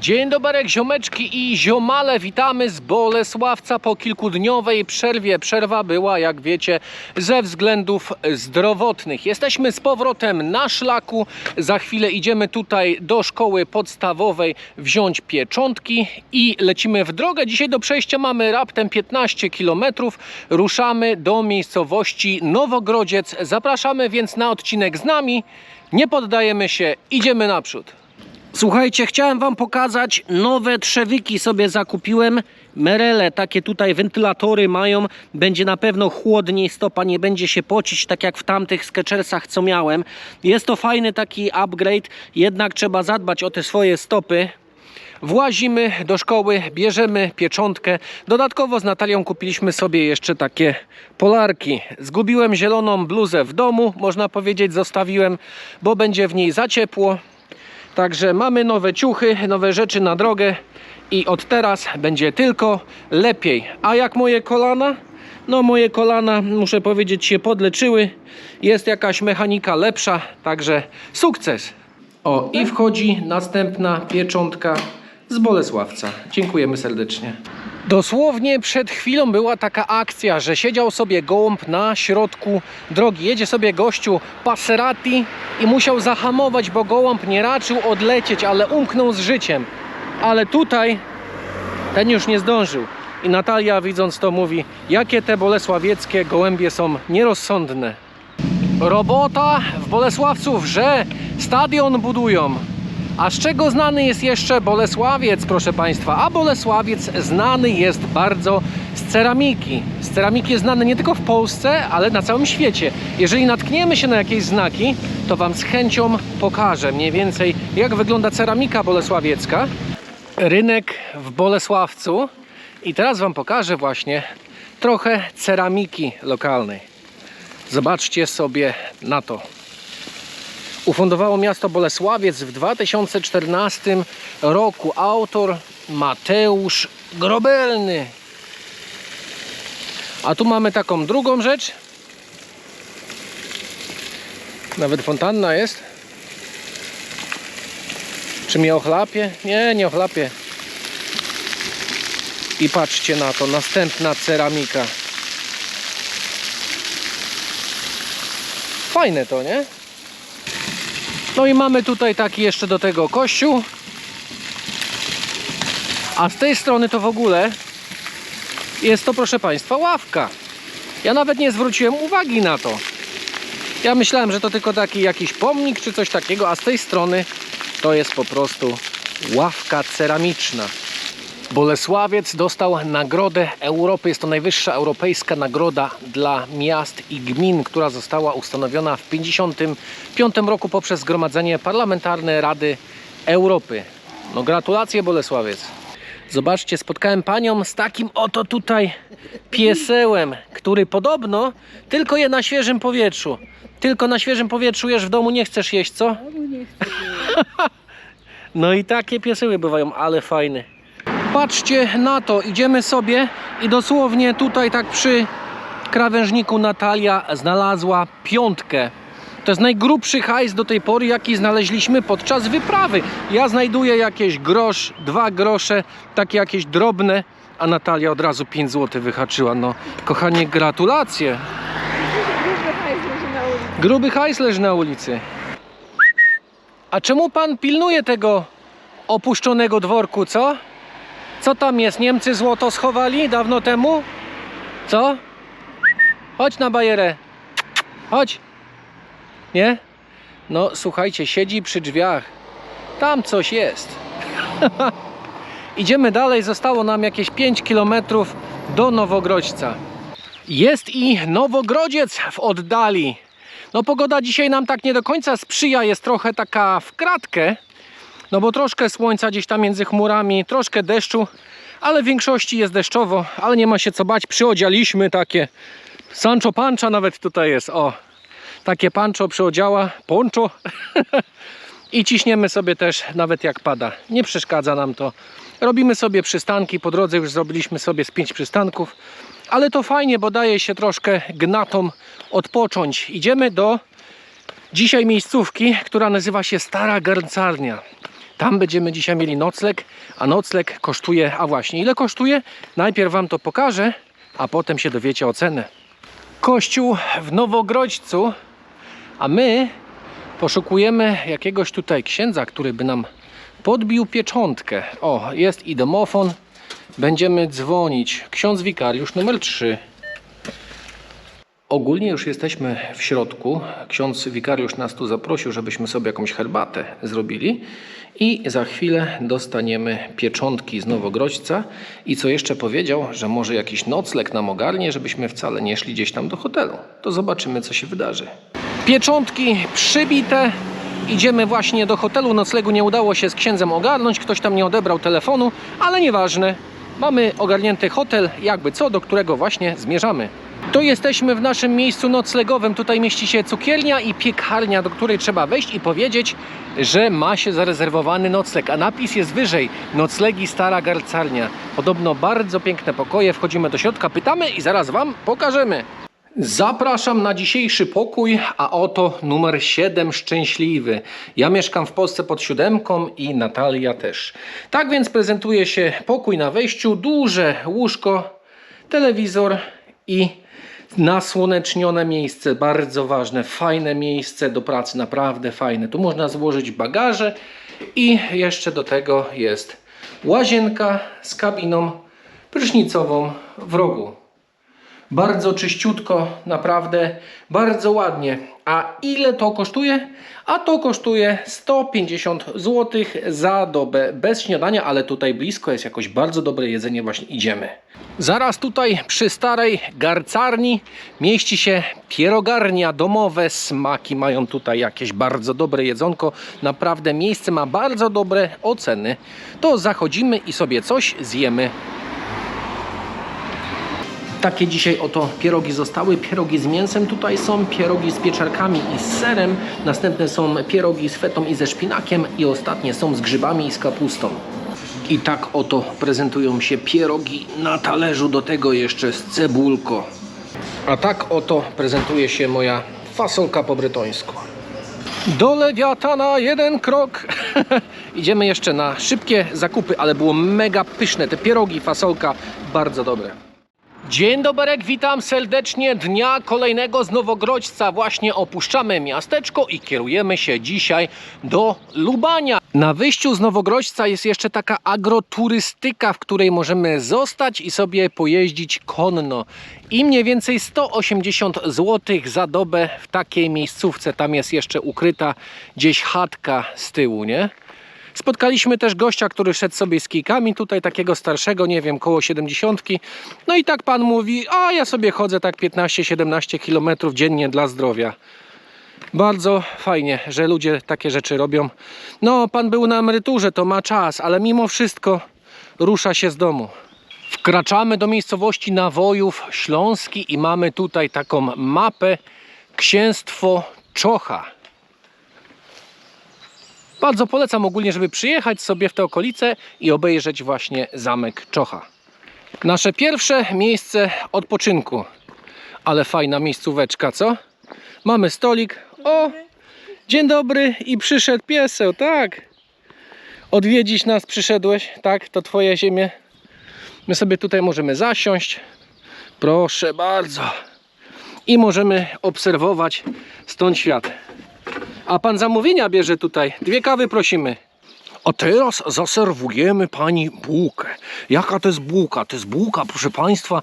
Dzień dobry, ziomeczki i ziomale, witamy z Bolesławca po kilkudniowej przerwie. Przerwa była, jak wiecie, ze względów zdrowotnych. Jesteśmy z powrotem na szlaku. Za chwilę idziemy tutaj do szkoły podstawowej wziąć pieczątki i lecimy w drogę. Dzisiaj do przejścia mamy raptem 15 km. Ruszamy do miejscowości Nowogrodziec. Zapraszamy więc na odcinek z nami. Nie poddajemy się, idziemy naprzód. Słuchajcie, chciałem wam pokazać nowe trzewiki, sobie zakupiłem. Merele, takie tutaj wentylatory mają. Będzie na pewno chłodniej, stopa nie będzie się pocić, tak jak w tamtych Skechersach, co miałem. Jest to fajny taki upgrade, jednak trzeba zadbać o te swoje stopy. Włazimy do szkoły, bierzemy pieczątkę. Dodatkowo z Natalią kupiliśmy sobie jeszcze takie polarki. Zgubiłem zieloną bluzę w domu, można powiedzieć zostawiłem, bo będzie w niej za ciepło. Także mamy nowe ciuchy, nowe rzeczy na drogę i od teraz będzie tylko lepiej. A jak moje kolana? No moje kolana, muszę powiedzieć, się podleczyły. Jest jakaś mechanika lepsza, także sukces. O, i wchodzi następna pieczątka z Bolesławca. Dziękujemy serdecznie. Dosłownie przed chwilą była taka akcja, że siedział sobie gołąb na środku drogi. Jedzie sobie gościu Passerati i musiał zahamować, bo gołąb nie raczył odlecieć, ale umknął z życiem. Ale tutaj ten już nie zdążył. I Natalia, widząc to, mówi: jakie te bolesławieckie gołębie są nierozsądne. Robota w Bolesławcu wrze, stadion budują. A z czego znany jest jeszcze Bolesławiec, proszę Państwa? A Bolesławiec znany jest bardzo z ceramiki. Z ceramiki jest znany nie tylko w Polsce, ale na całym świecie. Jeżeli natkniemy się na jakieś znaki, to Wam z chęcią pokażę mniej więcej, jak wygląda ceramika bolesławiecka. Rynek w Bolesławcu. I teraz Wam pokażę właśnie trochę ceramiki lokalnej. Zobaczcie sobie na to. Ufundowało miasto Bolesławiec w 2014 roku. Autor Mateusz Grobelny. A tu mamy taką drugą rzecz. Nawet fontanna jest. Czy mnie ochlapie? Nie, nie ochlapie. I patrzcie na to, następna ceramika. Fajne to, nie? No i mamy tutaj taki jeszcze do tego kościół. A z tej strony to w ogóle jest to, proszę Państwa, ławka. Ja nawet nie zwróciłem uwagi na to. Ja myślałem, że to tylko taki jakiś pomnik czy coś takiego, a z tej strony to jest po prostu ławka ceramiczna. Bolesławiec dostał Nagrodę Europy. Jest to najwyższa europejska nagroda dla miast i gmin, która została ustanowiona w 1955 roku poprzez Zgromadzenie Parlamentarne Rady Europy. No gratulacje, Bolesławiec. Zobaczcie, spotkałem panią z takim oto tutaj piesełem, który podobno tylko je na świeżym powietrzu. Tylko na świeżym powietrzu jesz, w domu nie chcesz jeść, co? Nie chcę. No i takie pieseły bywają, ale fajne. Patrzcie na to, idziemy sobie i dosłownie tutaj tak przy krawężniku Natalia znalazła piątkę. To jest najgrubszy hajs do tej pory, jaki znaleźliśmy podczas wyprawy. Ja znajduję jakieś grosz, 2 grosze, takie jakieś drobne, a Natalia od razu 5 zł wyhaczyła. No, kochanie, gratulacje. Gruby hajs leży na ulicy. A czemu pan pilnuje tego opuszczonego dworku, co? Co tam jest? Niemcy złoto schowali dawno temu? Co? Chodź na bajerę. Chodź. Nie? No słuchajcie, siedzi przy drzwiach. Tam coś jest. Idziemy dalej. Zostało nam jakieś 5 km do Nowogrodzca. Jest i Nowogrodziec w oddali. No pogoda dzisiaj nam tak nie do końca sprzyja. Jest trochę taka w kratkę. No bo troszkę słońca gdzieś tam między chmurami, troszkę deszczu, ale w większości jest deszczowo, ale nie ma się co bać. Przyodzialiśmy takie Sancho Pancha nawet tutaj jest, o. Takie pancho przyodziała, poncho. I ciśniemy sobie też nawet jak pada. Nie przeszkadza nam to. Robimy sobie przystanki, po drodze już zrobiliśmy sobie z 5 przystanków. Ale to fajnie, bo daje się troszkę gnatom odpocząć. Idziemy do dzisiaj miejscówki, która nazywa się Stara Garncarnia. Tam będziemy dzisiaj mieli nocleg, a nocleg kosztuje, a właśnie ile kosztuje? Najpierw wam to pokażę, a potem się dowiecie o cenę. Kościół w Nowogrodzcu, a my poszukujemy jakiegoś tutaj księdza, który by nam podbił pieczątkę. O, jest i domofon. Będziemy dzwonić. Ksiądz wikariusz numer 3. Ogólnie już jesteśmy w środku. Ksiądz wikariusz nas tu zaprosił, żebyśmy sobie jakąś herbatę zrobili. I za chwilę dostaniemy pieczątki z Nowogrodzca. I co jeszcze powiedział, że może jakiś nocleg nam ogarnie, żebyśmy wcale nie szli gdzieś tam do hotelu. To zobaczymy, co się wydarzy. Pieczątki przybite. Idziemy właśnie do hotelu. Noclegu nie udało się z księdzem ogarnąć. Ktoś tam nie odebrał telefonu, ale nieważne. Mamy ogarnięty hotel, jakby co, do którego właśnie zmierzamy. To jesteśmy w naszym miejscu noclegowym. Tutaj mieści się cukiernia i piekarnia, do której trzeba wejść i powiedzieć, że ma się zarezerwowany nocleg. A napis jest wyżej. Noclegi Stara Garcarnia. Podobno bardzo piękne pokoje. Wchodzimy do środka, pytamy i zaraz wam pokażemy. Zapraszam na dzisiejszy pokój, a oto numer 7 szczęśliwy. Ja mieszkam w Polsce pod 7 i Natalia też. Tak więc prezentuje się pokój na wejściu. Duże łóżko, telewizor i nasłonecznione miejsce. Bardzo ważne, fajne miejsce do pracy, naprawdę fajne. Tu można złożyć bagaże i jeszcze do tego jest łazienka z kabiną prysznicową w rogu. Bardzo czyściutko, naprawdę bardzo ładnie. A ile to kosztuje? A to kosztuje 150 zł za dobę bez śniadania, ale tutaj blisko jest jakoś bardzo dobre jedzenie, właśnie idziemy. Zaraz tutaj przy starej garcarni mieści się pierogarnia domowe. Smaki mają tutaj jakieś bardzo dobre jedzonko. Naprawdę miejsce ma bardzo dobre oceny. To zachodzimy i sobie coś zjemy. Takie dzisiaj oto pierogi zostały. Pierogi z mięsem tutaj są, pierogi z pieczarkami i z serem. Następne są pierogi z fetą i ze szpinakiem. I ostatnie są z grzybami i z kapustą. I tak oto prezentują się pierogi na talerzu, do tego jeszcze z cebulką. A tak oto prezentuje się moja fasolka po brytońsku. Do Lewiatana jeden krok. Idziemy jeszcze na szybkie zakupy, ale było mega pyszne. Te pierogi, fasolka, bardzo dobre. Dzień dobry, witam serdecznie dnia kolejnego z Nowogrodzca. Właśnie opuszczamy miasteczko i kierujemy się dzisiaj do Lubania. Na wyjściu z Nowogrodzca jest jeszcze taka agroturystyka, w której możemy zostać i sobie pojeździć konno. I mniej więcej 180 zł za dobę w takiej miejscówce. Tam jest jeszcze ukryta gdzieś chatka z tyłu, nie? Spotkaliśmy też gościa, który szedł sobie z kijkami, tutaj takiego starszego, nie wiem, koło 70. No i tak pan mówi, a ja sobie chodzę tak 15-17 km dziennie dla zdrowia. Bardzo fajnie, że ludzie takie rzeczy robią. No, pan był na emeryturze, to ma czas, ale mimo wszystko rusza się z domu. Wkraczamy do miejscowości Nawojów Śląski i mamy tutaj taką mapę Księstwo Czocha. Bardzo polecam ogólnie, żeby przyjechać sobie w te okolice i obejrzeć właśnie zamek Czocha. Nasze pierwsze miejsce odpoczynku. Ale fajna miejscóweczka, co? Mamy stolik. O! Dzień dobry i przyszedł pieseł, tak? Odwiedzić nas przyszedłeś, tak? To twoja ziemia. My sobie tutaj możemy zasiąść. Proszę bardzo. I możemy obserwować stąd świat. A pan zamówienia bierze tutaj. 2 kawy prosimy. A teraz zaserwujemy pani bułkę. Jaka to jest bułka? To jest bułka, proszę państwa,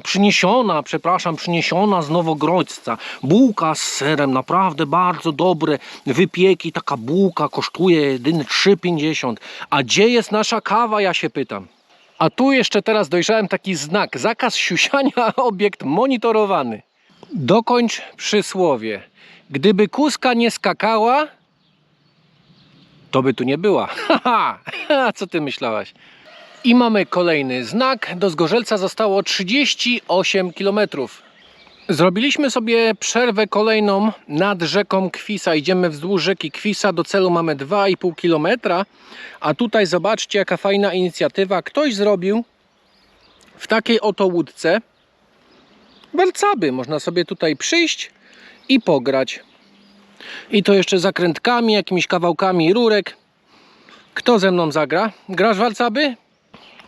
przyniesiona z Nowogrodzca. Bułka z serem, naprawdę bardzo dobre wypieki. Taka bułka kosztuje jedynie 3,50. A gdzie jest nasza kawa, ja się pytam. A tu jeszcze teraz dojrzałem taki znak. Zakaz siusiania, obiekt monitorowany. Dokończ przysłowie. Gdyby kuska nie skakała, to by tu nie była. Haha, co ty myślałaś? I mamy kolejny znak. Do Zgorzelca zostało 38 km. Zrobiliśmy sobie przerwę kolejną nad rzeką Kwisa. Idziemy wzdłuż rzeki Kwisa. Do celu mamy 2,5 km. A tutaj zobaczcie, jaka fajna inicjatywa. Ktoś zrobił w takiej oto łódce balcaby. Można sobie tutaj przyjść i pograć. I to jeszcze zakrętkami, jakimiś kawałkami rurek. Kto ze mną zagra? Grasz warcaby?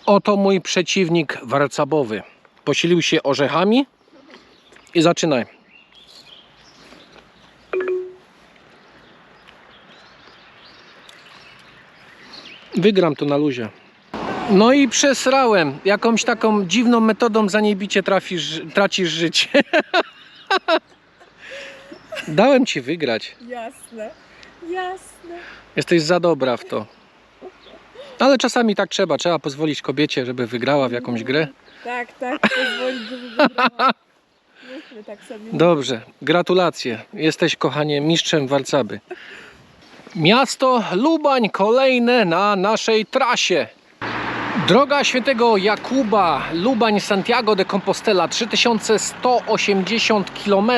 Oto mój przeciwnik warcabowy. Posilił się orzechami i zaczynaj. Wygram to na luzie. No i przesrałem. Jakąś taką dziwną metodą za niebicie tracisz życie. Dałem ci wygrać. Jasne, jasne. Jesteś za dobra w to. Ale czasami tak trzeba. Trzeba pozwolić kobiecie, żeby wygrała w jakąś grę. Tak, pozwolić, żeby wygrała. Mówmy tak sobie. Dobrze, gratulacje. Jesteś, kochanie, mistrzem warcaby. Miasto Lubań kolejne na naszej trasie. Droga Świętego Jakuba, Lubań-Santiago de Compostela, 3180 km.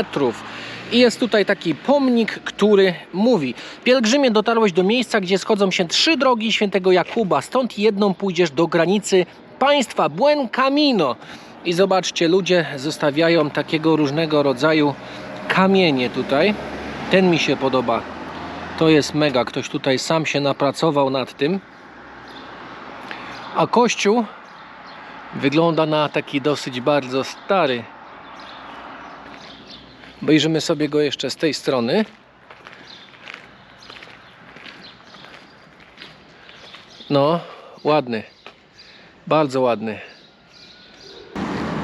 I jest tutaj taki pomnik, który mówi: pielgrzymie, dotarłeś do miejsca, gdzie schodzą się 3 drogi Świętego Jakuba. Stąd jedną pójdziesz do granicy państwa Buen Camino. I zobaczcie, ludzie zostawiają takiego różnego rodzaju kamienie tutaj. Ten mi się podoba. To jest mega. Ktoś tutaj sam się napracował nad tym. A kościół wygląda na taki dosyć bardzo stary. Obejrzymy sobie go jeszcze z tej strony. No, ładny. Bardzo ładny.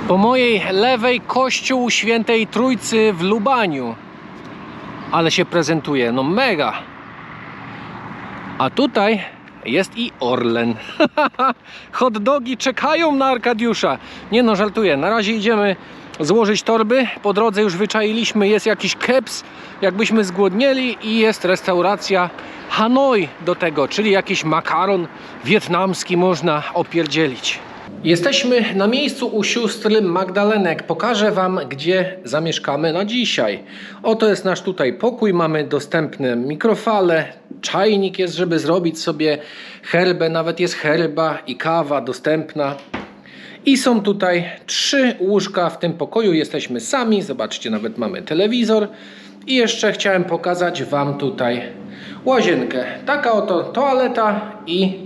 Po mojej lewej kościół Świętej Trójcy w Lubaniu. Ale się prezentuje, no mega. A tutaj jest i Orlen. Hot dogi czekają na Arkadiusza. Nie no, żartuję. Na razie idziemy złożyć torby. Po drodze już wyczailiśmy, jest jakiś keps, jakbyśmy zgłodnieli, i jest restauracja Hanoi do tego, czyli jakiś makaron wietnamski można opierdzielić. Jesteśmy na miejscu u sióstr Magdalenek. Pokażę Wam, gdzie zamieszkamy na dzisiaj. Oto jest nasz tutaj pokój. Mamy dostępne mikrofale, czajnik jest, żeby zrobić sobie herbę. Nawet jest herba i kawa dostępna. I są tutaj 3 łóżka w tym pokoju. Jesteśmy sami. Zobaczcie, nawet mamy telewizor. I jeszcze chciałem pokazać Wam tutaj łazienkę. Taka oto toaleta i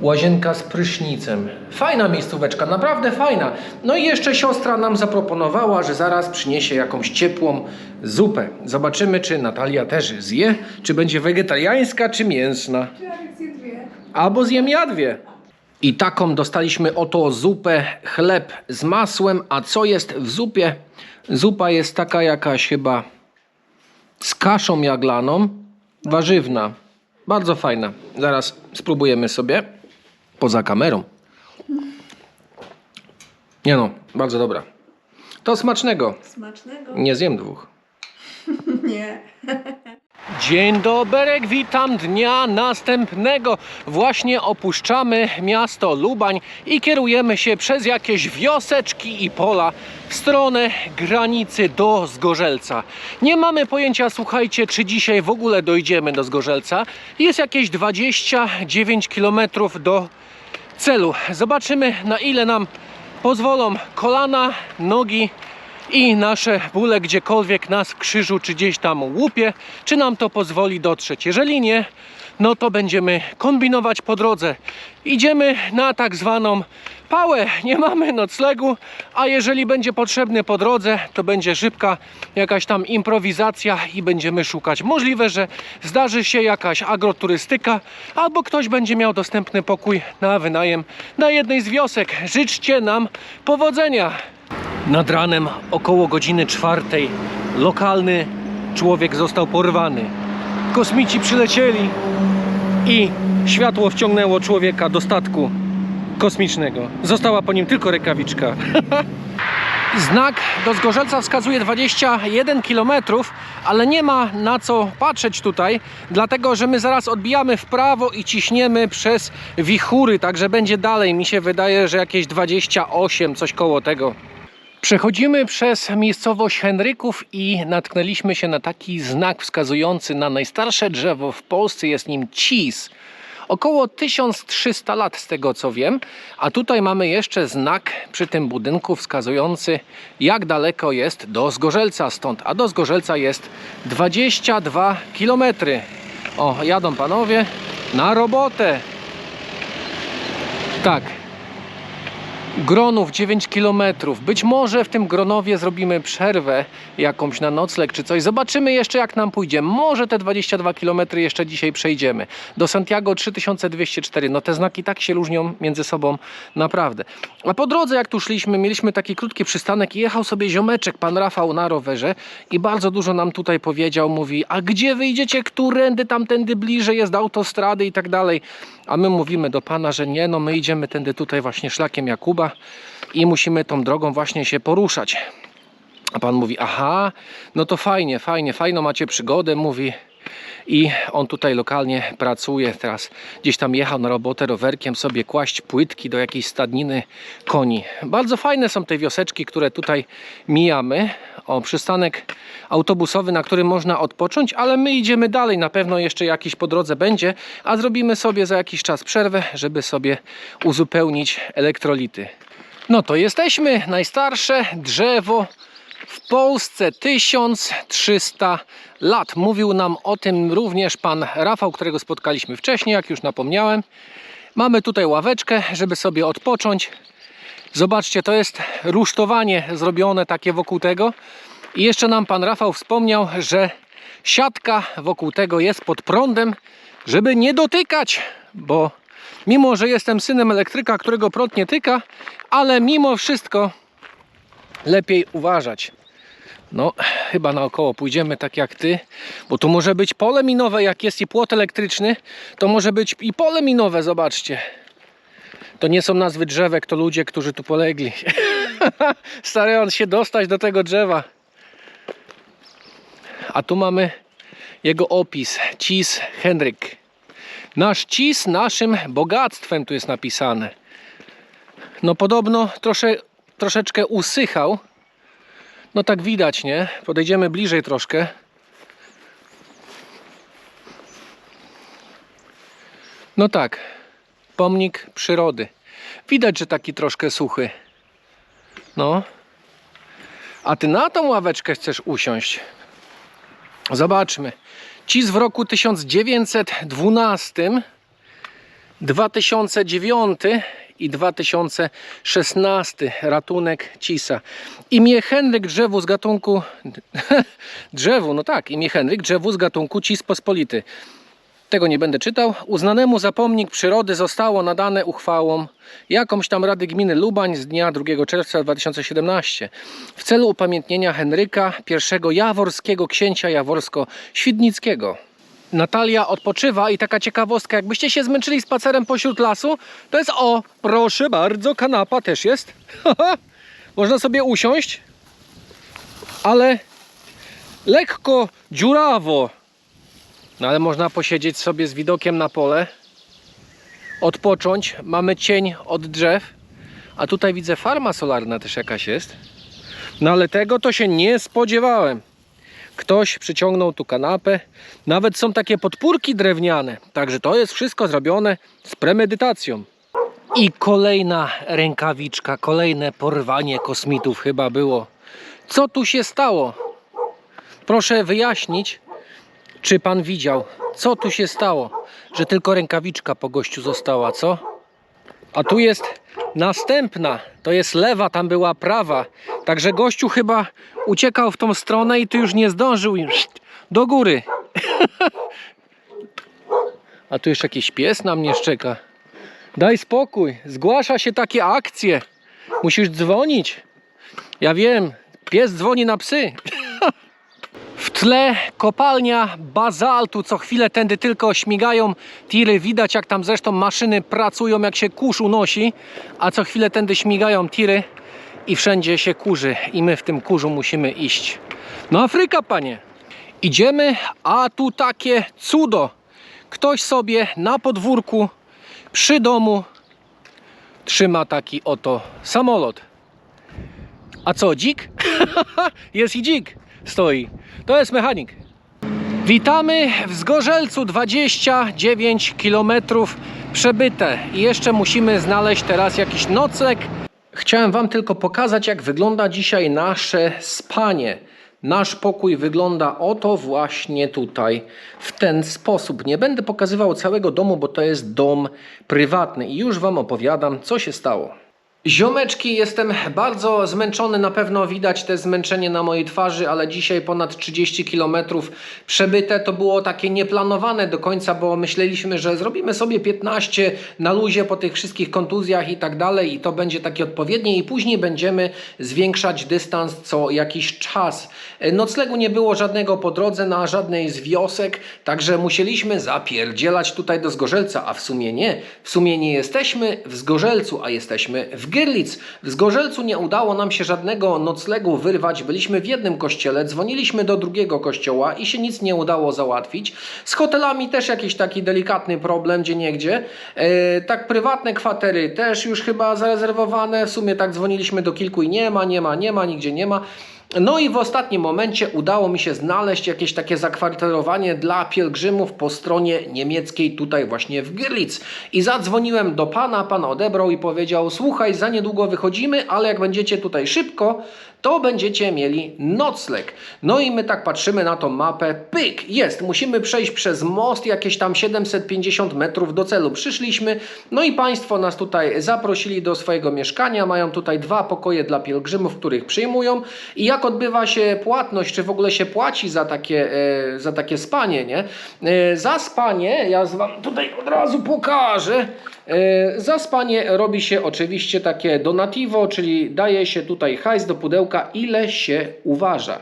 łazienka z prysznicem. Fajna miejscóweczka, naprawdę fajna. No i jeszcze siostra nam zaproponowała, że zaraz przyniesie jakąś ciepłą zupę. Zobaczymy, czy Natalia też zje, czy będzie wegetariańska, czy mięsna. Albo zjem ja dwie. I taką dostaliśmy oto zupę, chleb z masłem. A co jest w zupie? Zupa jest taka jakaś chyba z kaszą jaglaną, warzywna. Bardzo fajna. Zaraz spróbujemy sobie. Poza kamerą. Nie no, bardzo dobra. To smacznego. Smacznego? Nie zjem 2. Nie. Dzień dobry, witam dnia następnego. Właśnie opuszczamy miasto Lubań i kierujemy się przez jakieś wioseczki i pola w stronę granicy do Zgorzelca. Nie mamy pojęcia, słuchajcie, czy dzisiaj w ogóle dojdziemy do Zgorzelca. Jest jakieś 29 km do celu. Zobaczymy, na ile nam pozwolą kolana, nogi i nasze bóle gdziekolwiek nas w krzyżu czy gdzieś tam łupie, czy nam to pozwoli dotrzeć. Jeżeli nie, no to będziemy kombinować po drodze. Idziemy na tak zwaną pałę, nie mamy noclegu, a jeżeli będzie potrzebny po drodze, to będzie szybka jakaś tam improwizacja i będziemy szukać. Możliwe, że zdarzy się jakaś agroturystyka, albo ktoś będzie miał dostępny pokój na wynajem na jednej z wiosek. Życzcie nam powodzenia! Nad ranem około godziny 4 lokalny człowiek został porwany. Kosmici przylecieli i światło wciągnęło człowieka do statku kosmicznego. Została po nim tylko rękawiczka. Znak do Zgorzelca wskazuje 21 km, ale nie ma na co patrzeć tutaj, dlatego że my zaraz odbijamy w prawo i ciśniemy przez wichury, także będzie dalej. Mi się wydaje, że jakieś 28, coś koło tego. Przechodzimy przez miejscowość Henryków i natknęliśmy się na taki znak wskazujący na najstarsze drzewo w Polsce. Jest nim cis. Około 1300 lat z tego co wiem. A tutaj mamy jeszcze znak przy tym budynku wskazujący, jak daleko jest do Zgorzelca stąd. A do Zgorzelca jest 22 km. O, jadą panowie. Na robotę. Tak. Gronów 9 km. Być może w tym Gronowie zrobimy przerwę jakąś na nocleg czy coś. Zobaczymy jeszcze, jak nam pójdzie. Może te 22 km jeszcze dzisiaj przejdziemy. Do Santiago 3204. No te znaki tak się różnią między sobą naprawdę. A po drodze, jak tu szliśmy, mieliśmy taki krótki przystanek i jechał sobie ziomeczek, pan Rafał, na rowerze i bardzo dużo nam tutaj powiedział. Mówi, a gdzie wyjdziecie, którędy, tamtędy bliżej jest do autostrady i tak dalej. A my mówimy do pana, że nie, no my idziemy tędy tutaj właśnie szlakiem Jakuba i musimy tą drogą właśnie się poruszać. A pan mówi, aha, no to fajnie, fajną macie przygodę, mówi. I on tutaj lokalnie pracuje, teraz gdzieś tam jechał na robotę rowerkiem sobie kłaść płytki do jakiejś stadniny koni. Bardzo fajne są te wioseczki, które tutaj mijamy. O, przystanek autobusowy, na którym można odpocząć, ale my idziemy dalej, na pewno jeszcze jakiś po drodze będzie, a zrobimy sobie za jakiś czas przerwę, żeby sobie uzupełnić elektrolity. No to jesteśmy, najstarsze drzewo w Polsce, 1300 lat. Mówił nam o tym również pan Rafał, którego spotkaliśmy wcześniej, jak już napomniałem. Mamy tutaj ławeczkę, żeby sobie odpocząć. Zobaczcie, to jest rusztowanie zrobione takie wokół tego. I jeszcze nam pan Rafał wspomniał, że siatka wokół tego jest pod prądem, żeby nie dotykać, bo mimo, że jestem synem elektryka, którego prąd nie tyka, ale mimo wszystko lepiej uważać. No, chyba naokoło pójdziemy tak jak ty, bo tu może być pole minowe, jak jest i płot elektryczny, to może być i pole minowe, zobaczcie. To nie są nazwy drzewek, to ludzie, którzy tu polegli. Starają się dostać do tego drzewa. A tu mamy jego opis. Cis Henryk. Nasz cis, naszym bogactwem, tu jest napisane. No podobno troszeczkę usychał. No tak widać, nie? Podejdziemy bliżej troszkę. No tak. Pomnik przyrody. Widać, że taki troszkę suchy. No. A ty na tą ławeczkę chcesz usiąść. Zobaczmy. Cis w roku 1912, 2009 i 2016 ratunek cisa. Imię Henryk, drzewu z gatunku drzewu, no tak, imię Henryk, drzewu z gatunku cis pospolity. Tego nie będę czytał. Uznanemu za pomnik przyrody zostało nadane uchwałą jakąś tam Rady Gminy Lubań z dnia 2 czerwca 2017 w celu upamiętnienia Henryka I Jaworskiego, księcia jaworsko-świdnickiego. Natalia odpoczywa i taka ciekawostka, jakbyście się zmęczyli spacerem pośród lasu, to jest, o, proszę bardzo, kanapa też jest. Można sobie usiąść, ale lekko dziurawo. No ale można posiedzieć sobie z widokiem na pole, odpocząć, mamy cień od drzew, a tutaj widzę farma solarna też jakaś jest. No ale tego to się nie spodziewałem. Ktoś przyciągnął tu kanapę, nawet są takie podpórki drewniane, także to jest wszystko zrobione z premedytacją. I kolejna rękawiczka, kolejne porwanie kosmitów chyba było. Co tu się stało? Proszę wyjaśnić, czy pan widział, co tu się stało, że tylko rękawiczka po gościu została, co? A tu jest następna, to jest lewa, tam była prawa. Także gościu chyba uciekał w tą stronę i tu już nie zdążył i do góry. A tu jeszcze jakiś pies na mnie szczeka. Daj spokój, zgłasza się takie akcje. Musisz dzwonić. Ja wiem, pies dzwoni na psy. W tle kopalnia bazaltu, co chwilę tędy tylko śmigają tiry, widać jak tam zresztą maszyny pracują, jak się kurz unosi, a co chwilę tędy śmigają tiry i wszędzie się kurzy i my w tym kurzu musimy iść. No Afryka, panie! Idziemy, a tu takie cudo. Ktoś sobie na podwórku przy domu trzyma taki oto samolot. A co, dzik? Jest i dzik stoi. To jest mechanik. Witamy w Zgorzelcu, 29 km przebyte i jeszcze musimy znaleźć teraz jakiś nocleg. Chciałem wam tylko pokazać, jak wygląda dzisiaj nasze spanie. Nasz pokój wygląda oto właśnie tutaj, w ten sposób. Nie będę pokazywał całego domu, bo to jest dom prywatny i już Wam opowiadam, co się stało. Ziomeczki, jestem bardzo zmęczony, na pewno widać te zmęczenie na mojej twarzy, ale dzisiaj ponad 30 km przebyte. To było takie nieplanowane do końca, bo myśleliśmy, że zrobimy sobie 15 na luzie po tych wszystkich kontuzjach i tak dalej i to będzie takie odpowiednie i później będziemy zwiększać dystans co jakiś czas. Noclegu nie było żadnego po drodze na żadnej z wiosek, także musieliśmy zapierdzielać tutaj do Zgorzelca, a w sumie nie. W sumie nie jesteśmy w Zgorzelcu, a jesteśmy w Görlitz. W Zgorzelcu nie udało nam się żadnego noclegu wyrwać. Byliśmy w jednym kościele, dzwoniliśmy do drugiego kościoła i się nic nie udało załatwić. Z hotelami też jakiś taki delikatny problem, gdzieniegdzie. Tak prywatne kwatery też już chyba zarezerwowane. W sumie tak dzwoniliśmy do kilku i nie ma, nigdzie nie ma. No i w ostatnim momencie udało mi się znaleźć jakieś takie zakwaterowanie dla pielgrzymów po stronie niemieckiej, tutaj właśnie w Görlitz. I zadzwoniłem do pana, pan odebrał i powiedział: słuchaj, za niedługo wychodzimy, ale jak będziecie tutaj szybko, to będziecie mieli nocleg. No i my tak patrzymy na tą mapę, pyk, jest, musimy przejść przez most, jakieś tam 750 metrów do celu. Przyszliśmy, no i państwo nas tutaj zaprosili do swojego mieszkania, mają tutaj 2 pokoje dla pielgrzymów, których przyjmują i jak odbywa się płatność, czy w ogóle się płaci za takie spanie, nie? Za spanie, ja wam tutaj od razu pokażę, za spanie robi się oczywiście takie donativo, czyli daje się tutaj hajs do pudełka, ile się uważa.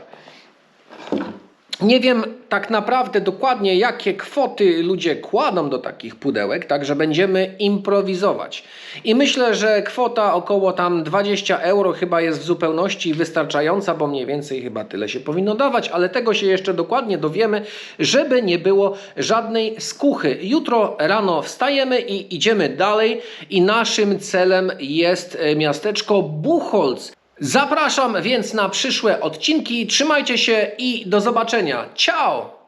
Nie wiem tak naprawdę dokładnie, jakie kwoty ludzie kładą do takich pudełek, także będziemy improwizować. I myślę, że kwota około tam 20 euro chyba jest w zupełności wystarczająca, bo mniej więcej chyba tyle się powinno dawać, ale tego się jeszcze dokładnie dowiemy, żeby nie było żadnej skuchy. Jutro rano wstajemy i idziemy dalej i naszym celem jest miasteczko Buchholz. Zapraszam więc na przyszłe odcinki. Trzymajcie się i do zobaczenia. Ciao!